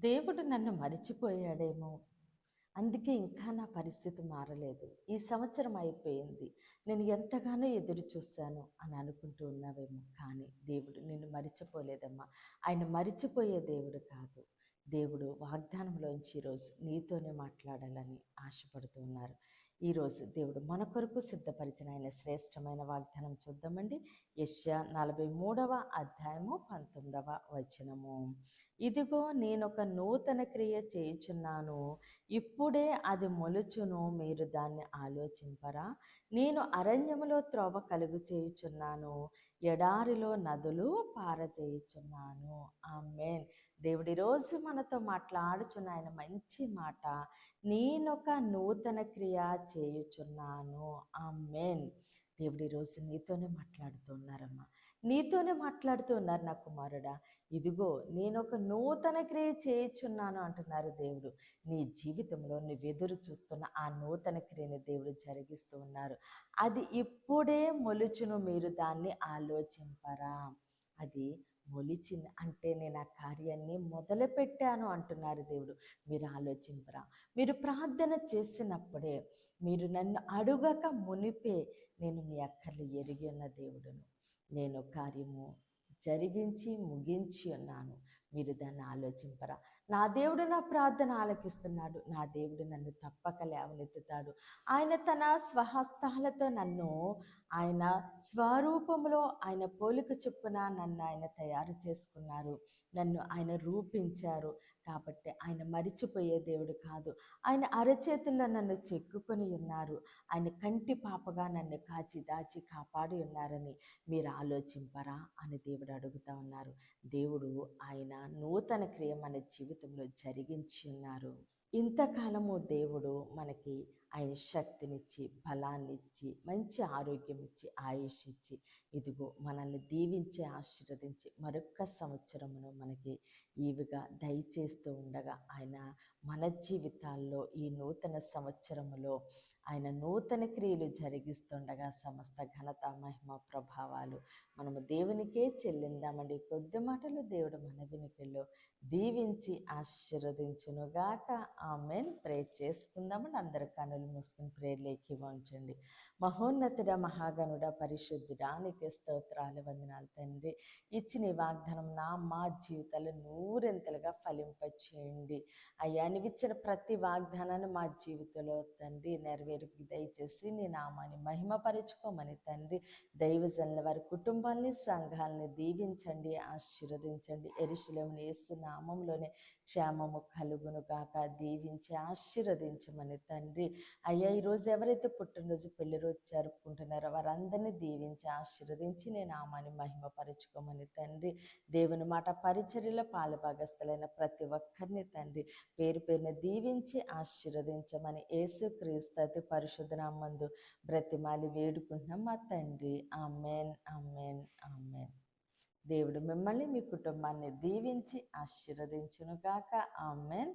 దేవుడు నన్ను మరిచిపోయాడేమో, అందుకే ఇంకా నా పరిస్థితి మారలేదు. ఈ సంవత్సరం అయిపోయింది. నేను ఎంతగానో ఎదురు చూశాను అని అనుకుంటూ ఉన్నావేమో. కానీ దేవుడు నిన్ను మరిచిపోలేదమ్మా. ఆయన మరిచిపోయే దేవుడు కాదు. దేవుడు వాగ్దానంలోంచి ఈరోజు నీతోనే మాట్లాడాలని ఆశపడుతూ ఉన్నారు. ఈరోజు దేవుడు మన కొరకు సిద్ధపరిచిన ఆయన శ్రేష్టమైన వాగ్దానం చూద్దామండి. యెషయా 43వ అధ్యాయము 19వ వచనము. ఇదిగో నేనొక నూతన క్రియ చేయుచున్నాను, ఇప్పుడే అది మొలుచును, మీరు దాన్ని ఆలోచింపరా? నేను అరణ్యములో త్రోవ కలుగు చేయుచున్నాను, ఎడారిలో నదులు పారచేయుచున్నాను. ఆమేన్. దేవుడి రోజు మనతో మాట్లాడుచున్న ఆయన మంచి మాట, నేనొక నూతన క్రియ చేయుచున్నాను. ఆమేన్. దేవుడి రోజు నీతోనే మాట్లాడుతూ ఉన్నారమ్మా. నీతోనే మాట్లాడుతూ ఉన్నారు నా కుమారుడా. ఇదిగో నేనొక నూతన క్రియ చేయుచున్నాను అంటున్నారు దేవుడు. నీ జీవితంలో నువ్వు ఎదురు చూస్తున్న ఆ నూతన క్రియని దేవుడు జరిగిస్తూ ఉన్నారు. అది ఇప్పుడే మొలుచును, మీరు దాన్ని ఆలోచింపరా? అది మొలిచింది అంటే నేను ఆ కార్యాన్ని మొదలుపెట్టాను అంటున్నారు దేవుడు. మీరు ఆలోచింపరా? మీరు ప్రార్థన చేసినప్పుడే, మీరు నన్ను అడుగక మునిపే నేను మీ అక్కర్లు ఎరిగి ఉన్న దేవుడును. నేను కార్యము జరిగించి ముగించి ఉన్నాను, మీరు దాన్ని ఆలోచింపరా? నా దేవుడు నా ప్రార్థన ఆలకిస్తున్నాడు. నా దేవుడు నన్ను తప్పక లేవనెత్తుతాడు. ఆయన తన స్వహస్తాలతో నన్ను, ఆయన స్వరూపంలో, ఆయన పోలిక చొప్పున నన్ను ఆయన తయారు చేసుకున్నారు. నన్ను ఆయన రూపించారు. కాబట్టి ఆయన మరిచిపోయే దేవుడు కాదు. ఆయన అరచేతుల్లో నన్ను చెక్కుకొని ఉన్నారు. ఆయన కంటి పాపగా నన్ను కాచి దాచి కాపాడి ఉన్నారని మీరు ఆలోచింపరా అని దేవుడు అడుగుతా ఉన్నారు. దేవుడు ఆయన నూతన క్రియ మన జీవితంలో జరిగించి ఉన్నారు. ఇంతకాలము దేవుడు మనకి ఆయన శక్తినిచ్చి, బలాన్నిచ్చి, మంచి ఆరోగ్యం ఇచ్చి, ఆయుష్ ఇచ్చి, ఇదిగో మనల్ని దీవించి ఆశీర్వదించి మరొక్క సంవత్సరమును మనకి ఈవిగా దయచేస్తూ ఉండగా, ఆయన మన జీవితాల్లో ఈ నూతన సంవత్సరములో ఆయన నూతన క్రియలు జరిగిస్తుండగా సమస్త ఘనత, మహిమ, ప్రభావాలు మనము దేవునికే చెల్లిందామండి. కొద్ది మాటలు దేవుడు మన వినికిల్లో దీవించి ఆశీర్వదించునుగాక. ఆమెన్. ప్రేర్ చేసుకుందామండి. అందరి కనులు మూసుకుని ప్రేర్లేకి వంచండి. మహోన్నతుడ, మహాగణుడ, పరిశుద్ధుడా, నీకే స్తోత్రాలు, వందనాలు తండ్రి. ఇచ్చిన ఈ వాగ్దానం మా జీవితాలు నూరెంతలుగా ఫలింపచేయండి అయ్యా. నీవిచ్చిన ప్రతి వాగ్దానాన్ని మా జీవితంలో తండ్రి నెరవేర్పు దయచేసి నీ నామాన్ని మహిమపరచుకోమని తండ్రి, దైవజనుల వారి కుటుంబాన్ని, సంఘాలని దీవించండి, ఆశీర్వదించండి. యెరూషలేమును యేసు నామంలోనే క్షేమము కలుగును గాక. దీవించి ఆశీర్వదించమని తండ్రి అయ్యా. ఈరోజు ఎవరైతే పుట్టినరోజు, పెళ్లి రోజు జరుపుకుంటున్నారో వారందరినీ దీవించి ఆశీర్వదించి నేను నామాన్ని మహిమపరచుకోమని తండ్రి, దేవుని మాట పరిచర్యలో పాలుభాగస్తులైన ప్రతి ఒక్కరిని తండ్రి పేరు పేరున దీవించి ఆశీర్వదించమని యేసుక్రీస్తు అతి పరిశుద్ధ నామమున బ్రతిమాలి వేడుకుంటున్నాం మా తండ్రి. Amen, amen, amen. దేవుడు మిమ్మల్ని, మీ కుటుంబాన్ని దీవించి ఆశీర్వదించును గాక. ఆమెన్.